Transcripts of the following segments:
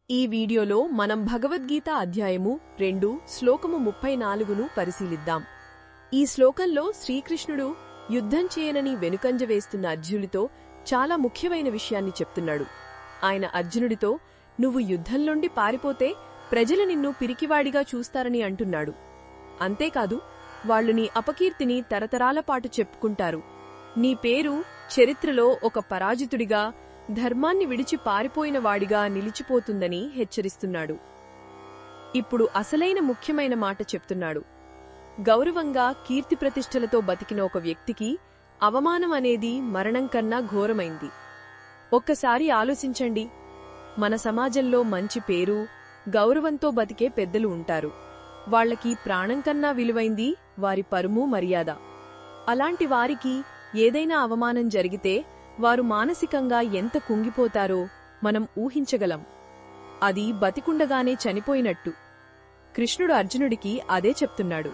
ఈ వీడియోలో మనం భగవద్గీత అధ్యాయము 2 శ్లోకము 34ను పరిశీలిద్దాం. ఈ శ్లోకంలో శ్రీకృష్ణుడు యుద్ధం చేయనని వెనుకంజ వేస్తున్న అర్జునుడితో చాలా ముఖ్యమైన విషయాన్ని చెప్తున్నాడు. ఆయన అర్జునుడితో నువ్వు యుద్ధంలోండి పారిపోతే ప్రజలు నిన్ను పిరికివాడిగా చూస్తారని అంటున్నాడు. అంతేకాదు, వాళ్లు నీ అపకీర్తిని తరతరాల పాటు చెప్పుకుంటారు. నీ పేరు చరిత్రలో ఒక పరాజితుడిగా, ధర్మాన్ని విడిచి పారిపోయిన వాడిగా నిలిచిపోతుందని హెచ్చరిస్తున్నాడు. ఇప్పుడు అసలైన ముఖ్యమైన మాట చెప్తున్నాడు. గౌరవంగా కీర్తిప్రతిష్టలతో బతికిన ఒక వ్యక్తికి అవమానం అనేది మరణం కన్నా ఘోరమైంది. ఒక్కసారి ఆలోచించండి. మన సమాజంలో మంచి పేరు, గౌరవంతో బతికే పెద్దలు ఉంటారు. వాళ్లకి ప్రాణం కన్నా విలువైంది వారి పరుము, మర్యాద. అలాంటి వారికి ఏదైనా అవమానం జరిగితే వారు మానసికంగా ఎంత కుంగిపోతారో మనం ఊహించగలం. అది బతికుండగానే చనిపోయినట్టు. కృష్ణుడు అర్జునుడికి అదే చెప్తున్నాడు.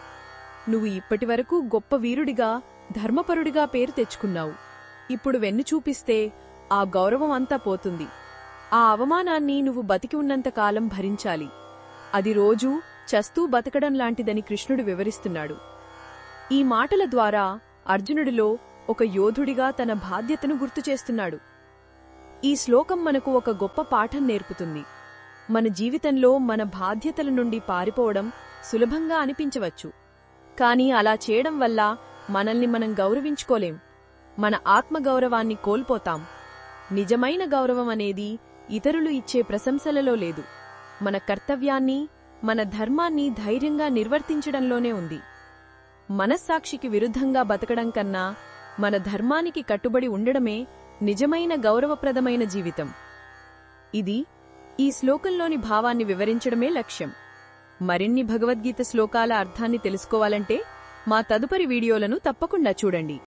నువ్వు ఇప్పటివరకు గొప్ప వీరుడిగా, ధర్మపరుడిగా పేరు తెచ్చుకున్నావు. ఇప్పుడు వెన్ను చూపిస్తే ఆ గౌరవం అంతా పోతుంది. ఆ అవమానాన్ని నువ్వు బతికి ఉన్నంతకాలం భరించాలి. అది రోజూ చస్తూ బతకడం లాంటిదని కృష్ణుడు వివరిస్తున్నాడు. ఈ మాటల ద్వారా అర్జునుడిలో ఒక యోధుడిగా తన బాధ్యతను గుర్తుచేస్తున్నాడు. ఈ శ్లోకం మనకు ఒక గొప్ప పాఠం నేర్పుతుంది. మన జీవితంలో మన బాధ్యతల నుండి పారిపోవడం సులభంగా అనిపించవచ్చు. కాని అలా చేయడం వల్ల మనల్ని మనం గౌరవించుకోలేం. మన ఆత్మగౌరవాన్ని కోల్పోతాం. నిజమైన గౌరవం అనేది ఇతరులు ఇచ్చే ప్రశంసలలో లేదు. మన కర్తవ్యాన్ని, మన ధర్మాన్ని ధైర్యంగా నిర్వర్తించడంలోనే ఉంది. మనస్సాక్షికి విరుద్ధంగా బతకడం కన్నా మన ధర్మానికి కట్టుబడి ఉండడమే నిజమైన గౌరవప్రదమైన జీవితం. ఇది ఈ శ్లోకంలోని భావాన్ని వివరించడమే లక్ష్యం. మరిన్ని భగవద్గీత శ్లోకాల అర్థాన్ని తెలుసుకోవాలంటే మా తదుపరి వీడియోలను తప్పకుండా చూడండి.